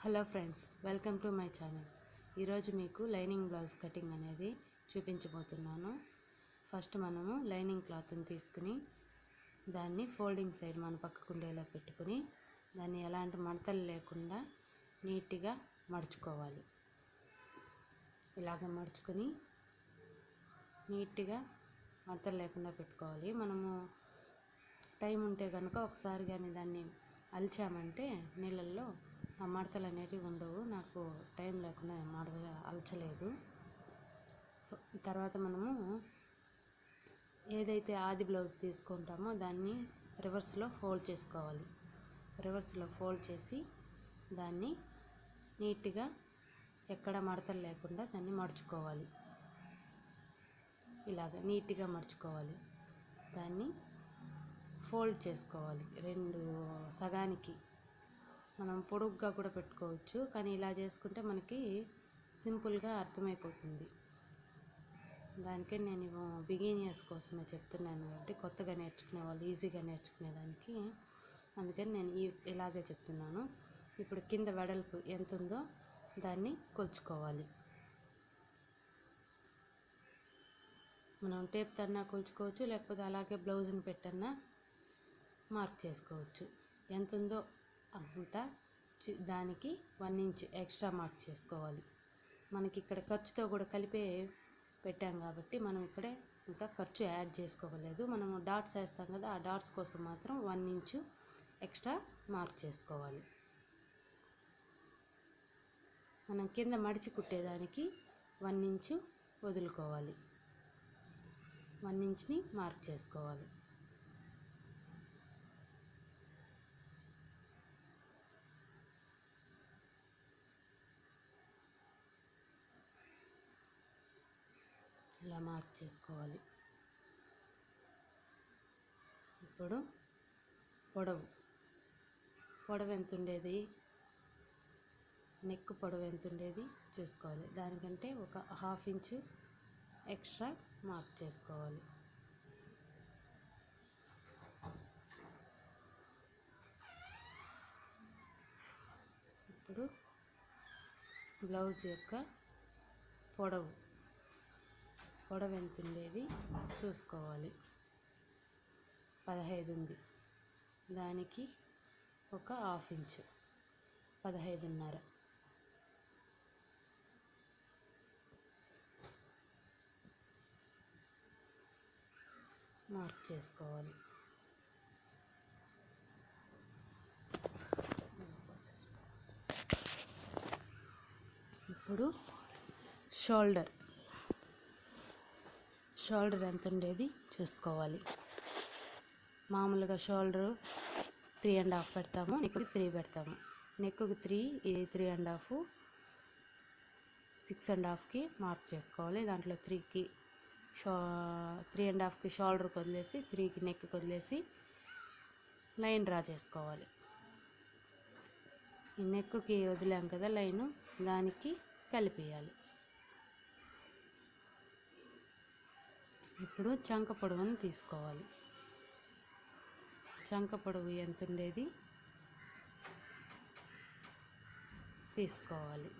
Hello friends, welcome to my channel. ఈరోజు మీకు lining blouse cutting అనేది చూపించబోతున్నాను. ఫస్ట్ మనము లైనింగ్ క్లాత్ని తీసుకుని దాన్ని ఫోల్డింగ్ సైడ్ మన పక్కకు ఉండేలా పెట్టుకుని దాన్ని ఎలాంటి మడతలు లేకుండా నీట్గా మడుచుకోవాలి. ఇలాగ మడుచుకొని నీట్గా మడతలు లేకుండా పెట్టుకోవాలి. మనము టైం ఉంటే కనుక ఒకసారి కానీ దాన్ని అలిచామంటే నీళ్ళల్లో ఆ మడతలు అనేవి ఉండవు. నాకు టైం లేకుండా మడత అలచలేదు. తర్వాత మనము ఏదైతే ఆది బ్లౌజ్ తీసుకుంటామో దాన్ని రివర్స్లో ఫోల్డ్ చేసుకోవాలి. రివర్స్లో ఫోల్డ్ చేసి దాన్ని నీట్గా ఎక్కడ మడతలు లేకుండా దాన్ని మడుచుకోవాలి. ఇలాగ నీట్గా మడుచుకోవాలి. దాన్ని ఫోల్డ్ చేసుకోవాలి. రెండు సగానికి మనం పొడుగ్గా కూడా పెట్టుకోవచ్చు, కానీ ఇలా చేసుకుంటే మనకి సింపుల్గా అర్థమైపోతుంది. దానికే నేను బిగినర్స్ కోసమే చెప్తున్నాను కాబట్టి, కొత్తగా నేర్చుకునే వాళ్ళు ఈజీగా నేర్చుకునేదానికి, అందుకని నేను ఇలాగే చెప్తున్నాను. ఇప్పుడు కింద వెడల్పు ఎంత ఉందో దాన్ని కొలుచుకోవాలి. మనం టేప్ తన్నా కొలుచుకోవచ్చు, లేకపోతే అలాగే బ్లౌజ్ని పెట్టన్నా మార్క్ చేసుకోవచ్చు. ఎంత ఉందో అంతా దానికి 1 ఇంచ్ ఎక్స్ట్రా మార్క్ చేసుకోవాలి. మనకి ఇక్కడ ఖర్చుతో కూడా కలిపే పెట్టాం కాబట్టి మనం ఇక్కడే ఇంకా ఖర్చు యాడ్ చేసుకోలేదు. మనము డాట్స్ వేస్తాం కదా, ఆ డాట్స్ కోసం మాత్రం 1 ఇంచ్ ఎక్స్ట్రా మార్క్ చేసుకోవాలి. మనం కింద మడిచి కుట్టేదానికి 1 ఇంచ్ వదులుకోవాలి. 1 ఇంచ్ని మార్క్ చేసుకోవాలి. ఇలా మార్క్ చేసుకోవాలి. ఇప్పుడు పొడవు ఎంత ఉండేది, నెక్ పొడవు ఎంత ఉండేది చూసుకోవాలి. దానికంటే ఒక 1/2 ఇంచ్ ఎక్స్ట్రా మార్క్ చేసుకోవాలి. ఇప్పుడు బ్లౌజ్ యొక్క పొడవు ఎంత ఉండేది చూసుకోవాలి. 15 ఉంది. దానికి ఒక 1/2 ఇంచ్ 15.5 మార్క్ చేసుకోవాలి. ఇప్పుడు షోల్డర్ ఎంత ఉండేది చూసుకోవాలి. మామూలుగా షోల్డరు 3.5 పెడతాము, నెక్కి 3 పెడతాము. నెక్కి 3, ఇది 3.5, 6.5కి మార్క్ చేసుకోవాలి. దాంట్లో 3కి 3.5కి షోల్డర్కి వదిలేసి 3కి నెక్కి వదిలేసి లైన్ డ్రా చేసుకోవాలి. ఈ నెక్కి వదిలాం కదా లైను, దానికి కలిపేయాలి. ఇప్పుడు చంక పొడవును తీసుకోవాలి. చంక పొడవు ఎంత ఉండేది తీసుకోవాలి.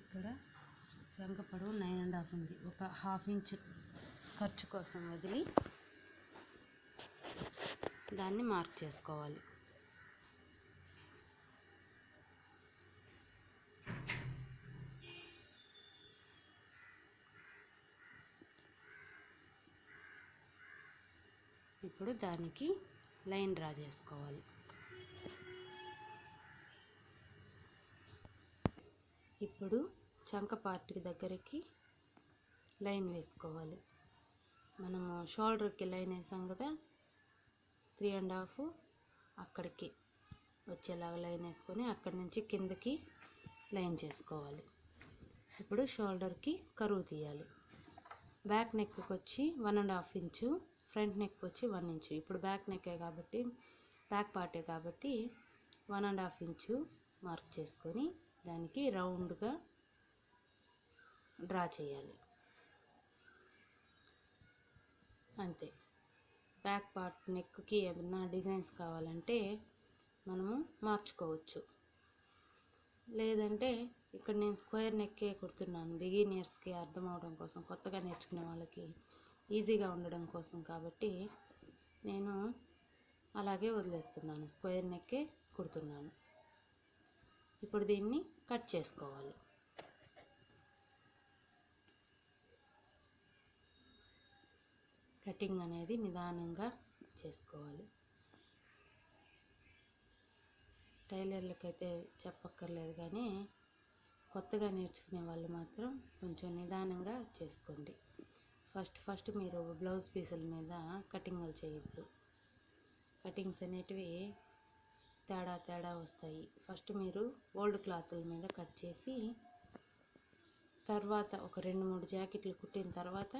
ఇక్కడ చంక పొడవు 9.5 ఉంది. ఒక 1/2 ఇంచ్ ఖర్చు కోసం వదిలి దాన్ని మార్క్ చేసుకోవాలి. ఇప్పుడు దానికి లైన్ డ్రా చేసుకోవాలి. ఇప్పుడు చంక పార్ట్కి దగ్గరికి లైన్ వేసుకోవాలి. మనము షోల్డర్కి లైన్ వేసాం కదా, 3.5 అక్కడికి వచ్చేలాగా లైన్ వేసుకొని అక్కడి నుంచి కిందకి లైన్ చేసుకోవాలి. ఇప్పుడు షోల్డర్కి కరువు తీయాలి. బ్యాక్ నెక్కి వచ్చి 1.5 ఇంచు, ఫ్రంట్ నెక్ వచ్చి 1 ఇంచు. ఇప్పుడు బ్యాక్ నెక్కే కాబట్టి, బ్యాక్ పార్టే కాబట్టి 1.5 ఇంచు మార్క్ చేసుకొని దానికి రౌండ్గా డ్రా చేయాలి. అంతే. బ్యాక్ పార్ట్ నెక్కి ఏమన్నా డిజైన్స్ కావాలంటే మనము మార్చుకోవచ్చు. లేదంటే ఇక్కడ నేను స్క్వేర్ నెక్కే కుడుతున్నాను, బిగినర్స్కి అర్థం అవడం కోసం, కొత్తగా నేర్చుకునే వాళ్ళకి ఈజీగా ఉండడం కోసం కాబట్టి నేను అలాగే వదిలేస్తున్నాను, స్క్వేర్ నెక్కే కుడుతున్నాను. ఇప్పుడు దీన్ని కట్ చేసుకోవాలి. కటింగ్ అనేది నిదానంగా చేసుకోవాలి. టైలర్లకైతే చెప్పక్కర్లేదు, కానీ కొత్తగా నేర్చుకునే వాళ్ళు మాత్రం కొంచెం నిదానంగా చేసుకోండి. ఫస్ట్ మీరు బ్లౌజ్ పీసుల మీద కటింగ్లు చేయొద్దు. కటింగ్స్ అనేటివి తేడా వస్తాయి. ఫస్ట్ మీరు ఓల్డ్ క్లాతుల మీద కట్ చేసి తర్వాత ఒక 2-3 జాకెట్లు కుట్టిన తర్వాత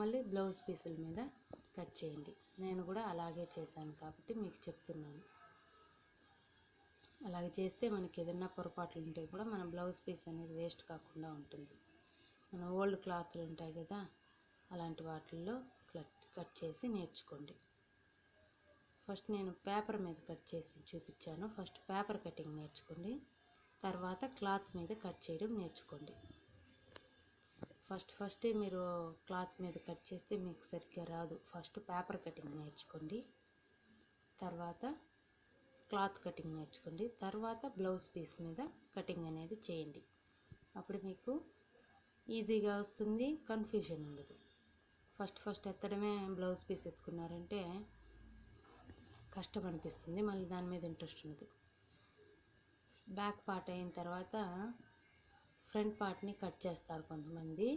మళ్ళీ బ్లౌజ్ పీసుల మీద కట్ చేయండి. నేను కూడా అలాగే చేశాను కాబట్టి మీకు చెప్తున్నాను. అలాగే చేస్తే మనకి ఏదైనా పొరపాట్లు ఉంటే కూడా మన బ్లౌజ్ పీస్ అనేది వేస్ట్ కాకుండా ఉంటుంది. మన ఓల్డ్ క్లాత్లు ఉంటాయి కదా, అలాంటి వాటిల్లో కట్ చేసి నేర్చుకోండి. ఫస్ట్ నేను పేపర్ మీద కట్ చేసి చూపించాను. ఫస్ట్ పేపర్ కటింగ్ నేర్చుకోండి, తర్వాత క్లాత్ మీద కట్ చేయడం నేర్చుకోండి. ఫస్ట్ మీరు క్లాత్ మీద కట్ చేస్తే మీకు సరిగ్గా రాదు. ఫస్ట్ పేపర్ కటింగ్ నేర్చుకోండి, తర్వాత క్లాత్ కటింగ్ నేర్చుకోండి, తర్వాత బ్లౌజ్ పీస్ మీద కటింగ్ అనేది చేయండి. అప్పుడు మీకు ఈజీగా వస్తుంది, కన్ఫ్యూజన్ ఉండదు. ఫస్ట్ ఎత్తడమే బ్లౌజ్ పీస్ ఎత్తుకున్నారంటే కష్టం అనిపిస్తుంది, మళ్ళీ దాని మీద ఇంట్రెస్ట్ ఉండదు. బ్యాక్ పార్ట్ అయిన తర్వాత ఫ్రంట్ పార్ట్ని కట్ చేస్తారు కొంతమంది,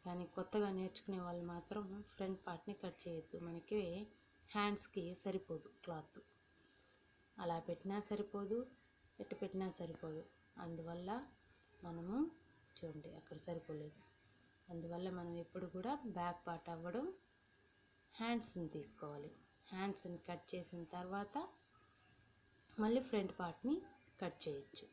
కానీ కొత్తగా నేర్చుకునే వాళ్ళు మాత్రం ఫ్రంట్ పార్ట్ని కట్ చేయొద్దు. మనకి హ్యాండ్స్కి సరిపోదు క్లాత్, అలా పెట్టినా సరిపోదు, ఎట్టు పెట్టినా సరిపోదు. అందువల్ల మనము చూడండి అక్కడ సరిపోలేదు. అందువల్ల మనం ఎప్పుడు కూడా బ్యాక్ పార్ట్ అవ్వడం హ్యాండ్స్ని తీసుకోవాలి. హ్యాండ్స్ని కట్ చేసిన తర్వాత మళ్ళీ ఫ్రంట్ పార్ట్ని కట్ చేయొచ్చు.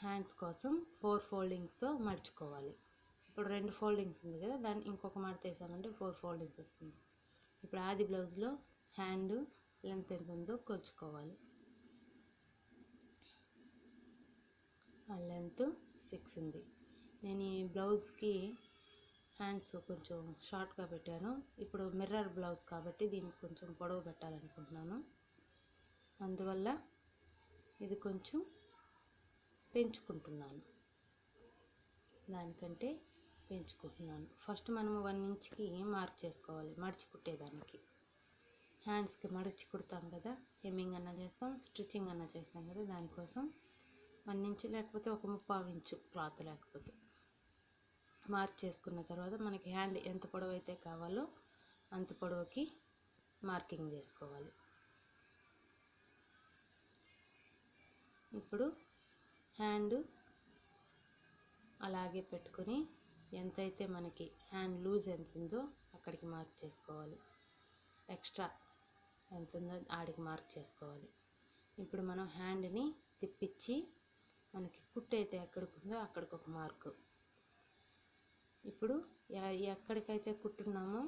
హ్యాండ్స్ కోసం 4 ఫోల్డింగ్స్తో మడుచుకోవాలి. ఇప్పుడు 2 ఫోల్డింగ్స్ ఉంది కదా, దాన్ని ఇంకొక మడత వేసామంటే 4 ఫోల్డింగ్స్ వస్తుంది. ఇప్పుడు ఆది బ్లౌజ్లో హ్యాండ్ లెంత్ ఎంత ఉందో కొలుచుకోవాలి. ఆ లెంత్ 6 ఉంది. నేను ఈ బ్లౌజ్కి హ్యాండ్స్ కొంచెం షార్ట్గా పెట్టాను. ఇప్పుడు మిర్రర్ బ్లౌజ్ కాబట్టి దీనికి కొంచెం పొడవు పెట్టాలనుకుంటున్నాను. అందువల్ల ఇది కొంచెం పెంచుకుంటున్నాను, దానికంటే పెంచుకుంటున్నాను. ఫస్ట్ మనము 1 ఇంచ్కి మార్క్ చేసుకోవాలి మడిచి కుట్టేదానికి. హ్యాండ్స్కి మడిచి కుడతాం కదా, హెమ్మింగ్ అన్నా చేస్తాం, స్టిచ్చింగ్ అన్నా చేస్తాం కదా, దానికోసం 1 ఇంచ్ లేకపోతే ఒక 3/4 ఇంచు క్లాత్ లేకపోతే మార్క్ చేసుకున్న తర్వాత మనకి హ్యాండ్ ఎంత పొడవు అయితే కావాలో అంత పొడవుకి మార్కింగ్ చేసుకోవాలి. ఇప్పుడు హ్యాండ్ అలాగే పెట్టుకొని ఎంతైతే మనకి హ్యాండ్ లూజ్ ఎంత ఉందో అక్కడికి మార్క్ చేసుకోవాలి. ఎక్స్ట్రా ఎంత ఉందో ఆడికి మార్క్ చేసుకోవాలి. ఇప్పుడు మనం హ్యాండ్ని తిప్పించి మనకి కుట్టు అయితే ఎక్కడికి ఉందో అక్కడికి ఒక మార్కు. ఇప్పుడు ఎక్కడికైతే కుట్టున్నామో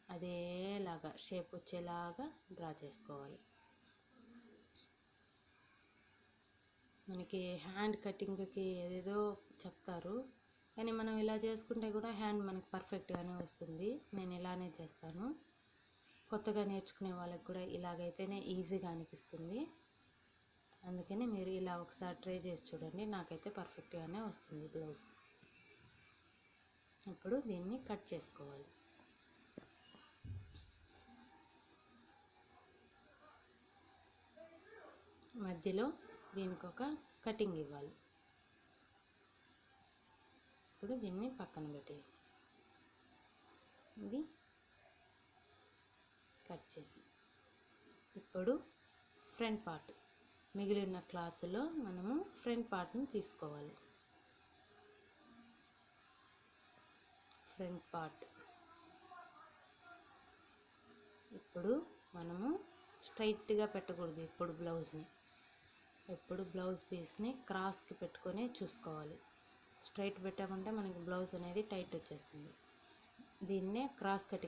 అదేలాగా షేప్ వచ్చేలాగా డ్రా చేసుకోవాలి. మనకి హ్యాండ్ కటింగ్కి ఏదేదో చెప్తారు, కానీ మనం ఇలా చేసుకుంటే కూడా హ్యాండ్ మనకి పర్ఫెక్ట్గానే వస్తుంది. నేను ఇలానే చేస్తాను. కొత్తగా నేర్చుకునే వాళ్ళకి కూడా ఇలాగైతేనే ఈజీగా అనిపిస్తుంది. అందుకని మీరు ఇలా ఒకసారి ట్రై చేసి చూడండి, నాకైతే పర్ఫెక్ట్గానే వస్తుంది బ్లౌజ్. ఇప్పుడు దీన్ని కట్ చేసుకోవాలి. మధ్యలో దీనికి ఒక కటింగ్ ఇవ్వాలి. ఇప్పుడు దీన్ని పక్కన పెట్టేయాలి. ఇది కట్ చేసి ఇప్పుడు ఫ్రంట్ పార్ట్ మిగిలిన క్లాత్లో మనము ఫ్రంట్ పార్ట్ని తీసుకోవాలి. ఫ్రంట్ పార్ట్ ఇప్పుడు మనము స్ట్రైట్గా పెట్టకూడదు. ఎప్పుడు బ్లౌజ్ పీస్ని క్రాస్కి పెట్టుకొని చూసుకోవాలి. స్ట్రైట్ పెట్టామంటే మనకి బ్లౌజ్ అనేది టైట్ వచ్చేస్తుంది. దీన్నే క్రాస్ కటింగ్